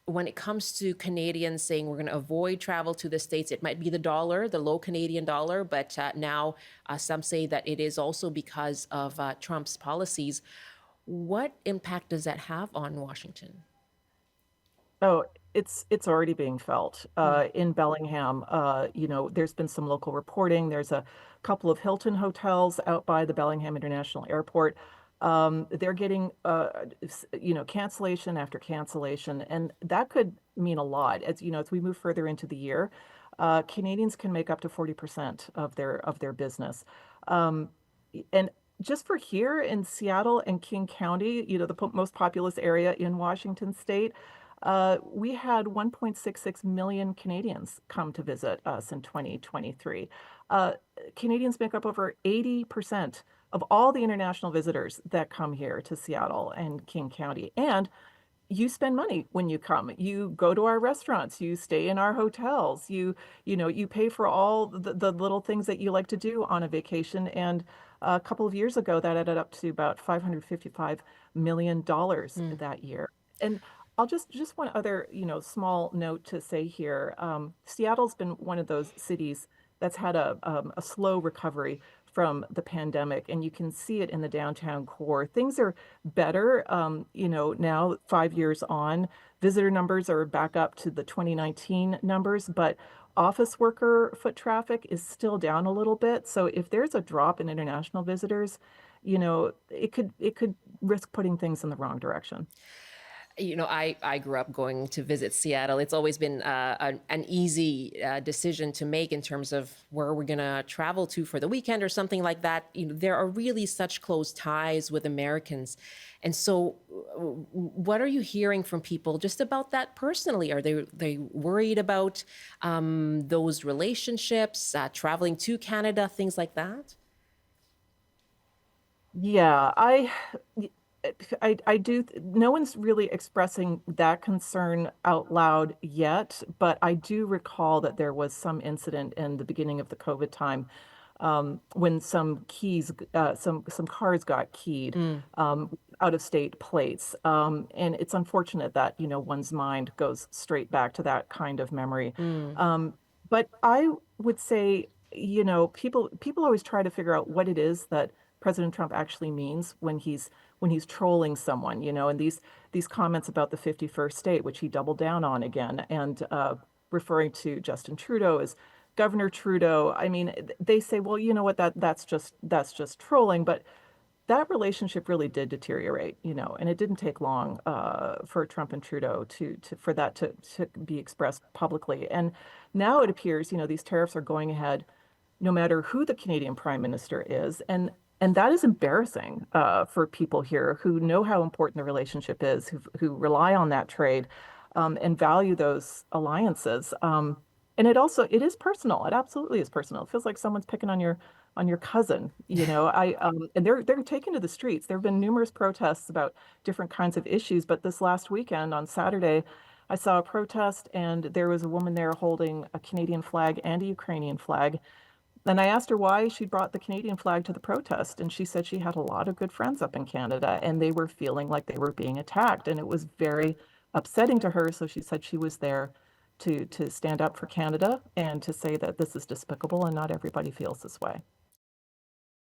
when it comes to Canadians saying we're going to avoid travel to the States, it might be the dollar, the low Canadian dollar, but now some say that it is also because of Trump's policies. What impact does that have on Washington? Oh, it's already being felt Mm. in Bellingham. There's been some local reporting. There's a couple of Hilton hotels out by the Bellingham International Airport. They're getting cancellation after cancellation, and that could mean a lot. As we move further into the year, Canadians can make up to 40% of their business. Um, and just for here in Seattle and King County, the most populous area in Washington State. We had 1.66 million Canadians come to visit us in 2023. Uh, Canadians make up over 80% of all the international visitors that come here to Seattle and King County. And you spend money when you come. You go to our restaurants, you stay in our hotels, you pay for all the little things that you like to do on a vacation. And a couple of years ago, that added up to about $555 million Mm. that year. And I'll just one other, small note to say here. Seattle's been one of those cities that's had a slow recovery from the pandemic, and you can see it in the downtown core. Things are better, now 5 years on. Visitor numbers are back up to the 2019 numbers, but office worker foot traffic is still down a little bit. So if there's a drop in international visitors, it could risk putting things in the wrong direction. I grew up going to visit Seattle. It's always been an easy decision to make in terms of where we're going to travel to for the weekend or something like that. There are really such close ties with Americans. And so, what are you hearing from people just about that personally? Are they worried about those relationships, traveling to Canada, things like that? Yeah, I do. No one's really expressing that concern out loud yet, but I do recall that there was some incident in the beginning of the COVID time, when some cars got keyed, Mm. out of state plates. And it's unfortunate that, one's mind goes straight back to that kind of memory. Mm. But I would say, people always try to figure out what it is that President Trump actually means when he's trolling someone, and these comments about the 51st state, which he doubled down on again, and referring to Justin Trudeau as Governor Trudeau. I mean, they say, well, you know what, that's just trolling, but that relationship really did deteriorate, and it didn't take long for Trump and Trudeau for that to be expressed publicly. And now it appears, these tariffs are going ahead no matter who the Canadian Prime Minister is. And that is embarrassing for people here who know how important the relationship is, who rely on that trade, and value those alliances. And it is personal. It absolutely is personal. It feels like someone's picking on your cousin. And they're taken to the streets. There have been numerous protests about different kinds of issues, but this last weekend on Saturday, I saw a protest and there was a woman there holding a Canadian flag and a Ukrainian flag. And I asked her why she brought the Canadian flag to the protest, and she said she had a lot of good friends up in Canada, and they were feeling like they were being attacked, and it was very upsetting to her. So she said she was there to stand up for Canada and to say that this is despicable and not everybody feels this way.